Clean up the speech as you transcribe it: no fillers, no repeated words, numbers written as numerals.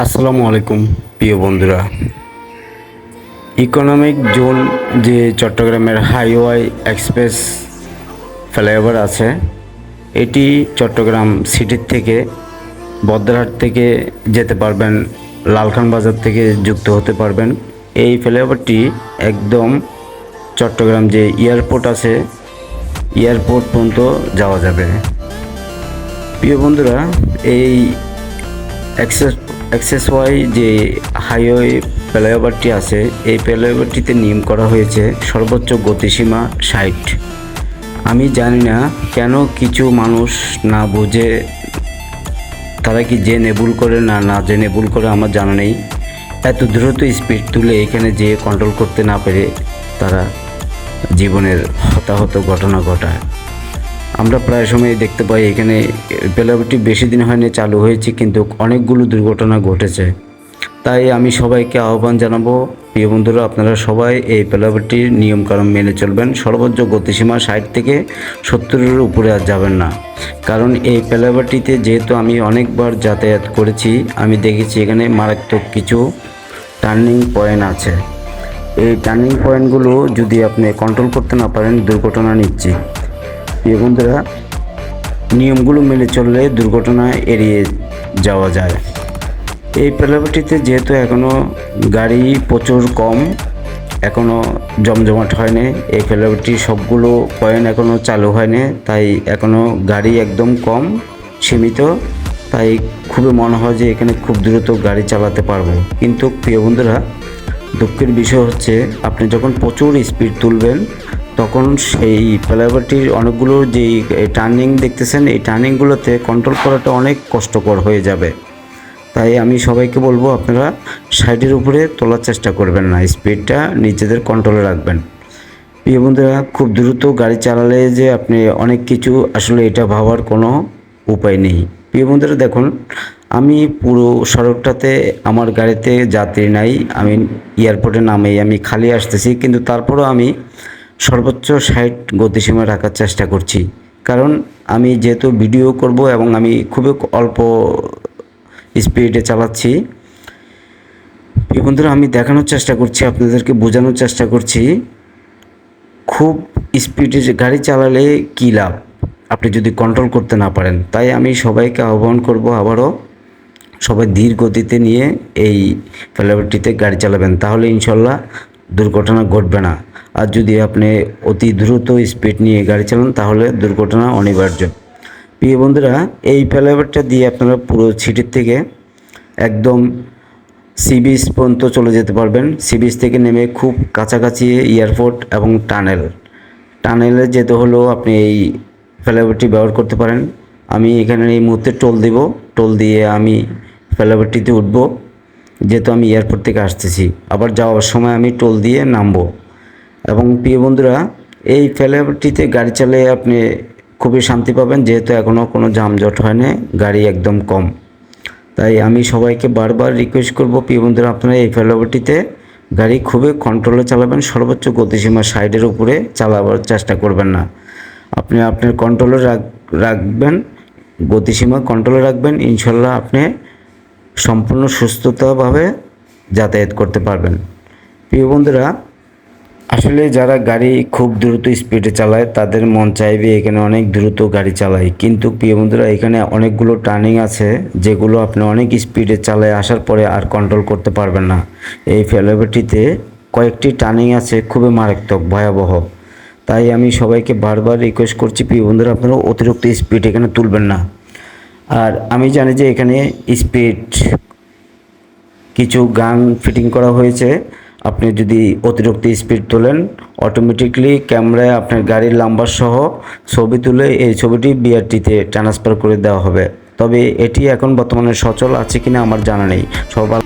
আসসালামু আলাইকুম প্রিয় বন্ধুরা। ইকোনমিক জোন যে চট্টগ্রামের হাইওয়ে এক্সপ্রেস ফ্লাইওভার আছে, এটি চট্টগ্রাম সিটির থেকে বদ্রাহাট থেকে যেতে পারবেন, লালখান বাজার থেকে যুক্ত হতে পারবেন। এই ফ্লাইওভারটি একদম চট্টগ্রাম যে এয়ারপোর্ট আছে, এয়ারপোর্ট পর্যন্ত যাওয়া যাবে। প্রিয় বন্ধুরা, এই এক্সএসওয়াই যে হাইওয়ে ফ্লাইওভারটি আছে, এই ফ্লাইওভারটিতে নিয়ম করা হয়েছে সর্বোচ্চ গতিসীমা 60। আমি জানি না কেন কিছু মানুষ না বুঝে, তারা কি জেনে ভুল করে না জেনে ভুল করে আমার জানা নেই, এত দ্রুত স্পিড তুলে এখানে যে কন্ট্রোল করতে না পেরে তারা জীবনের হতাহত ঘটনা ঘটায়। আমরা প্রায় সময় দেখতে পাই এখানে ফ্লাইওভারটি বেশি দিন হয়নি চালু হয়েছে, কিন্তু অনেকগুলো দুর্ঘটনা ঘটেছে। তাই আমি সবাইকে আহ্বান জানাবো, প্রিয় বন্ধুরা, আপনারা সবাই এই ফ্লাইওভারটির নিয়মকানুন মেনে চলবেন। সর্বোচ্চ গতিসীমা 60 থেকে 70-এর উপরে আর যাবেন না। কারণ এই ফ্লাইওভারটিতে যেহেতু আমি অনেকবার যাতায়াত করেছি, আমি দেখেছি এখানে মারাত্মক কিছু টার্নিং পয়েন্ট আছে। এই টার্নিং পয়েন্টগুলো যদি আপনি কন্ট্রোল করতে না পারেন, দুর্ঘটনা নিশ্চিত। প্রিয় বন্ধুরা, নিয়মগুলো মেনে চললে দুর্ঘটনা এড়িয়ে যাওয়া যায়। এই ফ্লাইওভারটিতে যেহেতু এখনও গাড়ি প্রচুর কম, এখনও জমজমাট হয়নি, এই ফ্লাইওভারটির সবগুলো পয়েন্ট এখনও চালু হয়নি, তাই এখনও গাড়ি একদম কম, সীমিত। তাই খুবই মনে হয় যে এখানে খুব দ্রুত গাড়ি চালাতে পারবো। কিন্তু প্রিয় বন্ধুরা, দুঃখের বিষয় হচ্ছে আপনি যখন প্রচুর স্পিড তুলবেন, তখন সেই ফ্লাইওভারটির অনেকগুলো যেই টার্নিং দেখতেছেন, এই টার্নিংগুলোতে কন্ট্রোল করাটা অনেক কষ্টকর হয়ে যাবে। তাই আমি সবাইকে বলবো, আপনারা 60-এর উপরে তোলার চেষ্টা করবেন না, স্পিডটা নিজেদের কন্ট্রোলে রাখবেন। প্রিয় বন্ধুরা, খুব দ্রুত গাড়ি চালালে যে আপনি অনেক কিছু, আসলে এটা ভাবার কোনো উপায় নেই। প্রিয় বন্ধুরা, দেখুন, আমি পুরো সড়কটাতে আমার গাড়িতে যাত্রী নাই, আমি এয়ারপোর্টে নামেই আমি খালি আসতেছি, কিন্তু তারপরও আমি সর্বোচ্চ 60 গতিসীমা রাখার চেষ্টা করছি। কারণ আমি যেহেতু ভিডিও করব এবং আমি খুবই অল্প স্পিডে চালাচ্ছি। প্রিয় বন্ধুরা, আমি দেখানোর চেষ্টা করছি, আপনাদেরকে বোঝানোর চেষ্টা করছি খুব স্পিডে গাড়ি চালালে কী লাভ আপনি যদি কন্ট্রোল করতে না পারেন। তাই আমি সবাইকে আহ্বান করব, আবারও সবাই ধীর গতিতে নিয়ে এই ফ্লাইওভারটিতে গাড়ি চালাবেন, তাহলে ইনশাল্লাহ দুর্ঘটনা ঘটবে না। আর যদি আপনি অতি দ্রুত স্পিড নিয়ে গাড়ি চালান, তাহলে দুর্ঘটনা অনিবার্য। প্রিয় বন্ধুরা, এই ফ্লাইওভারটা দিয়ে আপনারা পুরো সিটির থেকে একদম সি বিচ পর্যন্ত চলে যেতে পারবেন। সি বিচ থেকে নেমে খুব কাছাকাছি এয়ারপোর্ট এবং টানেলে যেতে হলেও আপনি এই ফ্লাইওভারটি ব্যবহার করতে পারেন। আমি এখানে এই মুহূর্তে টোল দেব, টোল দিয়ে আমি ফ্লাইওভারটিতে উঠব, যেহেতু আমি এয়ারপোর্ট থেকে আসতেছি। আবার যাওয়ার সময় আমি টোল দিয়ে নামবো। এবং প্রিয় বন্ধুরা, এই ফ্লাইওভারটিতে গাড়ি চালিয়ে আপনি খুবই শান্তি পাবেন, যেহেতু এখনও কোনো যানজট হয় না, গাড়ি একদম কম। তাই আমি সবাইকে বারবার রিকোয়েস্ট করব, প্রিয় বন্ধুরা, আপনারা এই ফ্লাইওভারটিতে গাড়ি খুবই কন্ট্রোলে চালাবেন, সর্বোচ্চ গতিসীমা 60-এর উপরে চালাবার চেষ্টা করবেন না। আপনি আপনার কন্ট্রোলে রাখবেন, গতিসীমা কন্ট্রোলে রাখবেন, ইনশাল্লাহ আপনি সম্পূর্ণ সুস্থতাভাবে যাতায়াত করতে পারবেন। প্রিয় বন্ধুরা, আসলে যারা গাড়ি খুব দ্রুত স্পিডে চালায়, তাদের মন চাইবে এখানে অনেক দ্রুত গাড়ি চালায়, কিন্তু প্রিয় বন্ধুরা, এখানে অনেকগুলো টার্নিং আছে যেগুলো আপনি অনেক স্পিডে চালায় আসার পরে আর কন্ট্রোল করতে পারবেন না। এই ফ্লাইওভারটিতে কয়েকটি টার্নিং আছে খুবই মারাত্মক, ভয়াবহ। তাই আমি সবাইকে বারবার রিকোয়েস্ট করছি, প্রিয় বন্ধুরা, আপনারা অতিরিক্ত স্পিড এখানে তুলবেন না। আর আমি জানি যে এখানে স্পিড কিছু গান ফিটিং করা হয়েছে, আপনি যদি অতিরিক্ত স্পিড তোলেন, অটোমেটিকলি ক্যামেরায় আপনার গাড়ির নাম্বার সহ ছবি তুলে এই ছবিটি বিআরটিতে ট্রান্সফার করে দেওয়া হবে। তবে এটি এখন বর্তমানে সচল আছে কিনা আমার জানা নেই। সবাই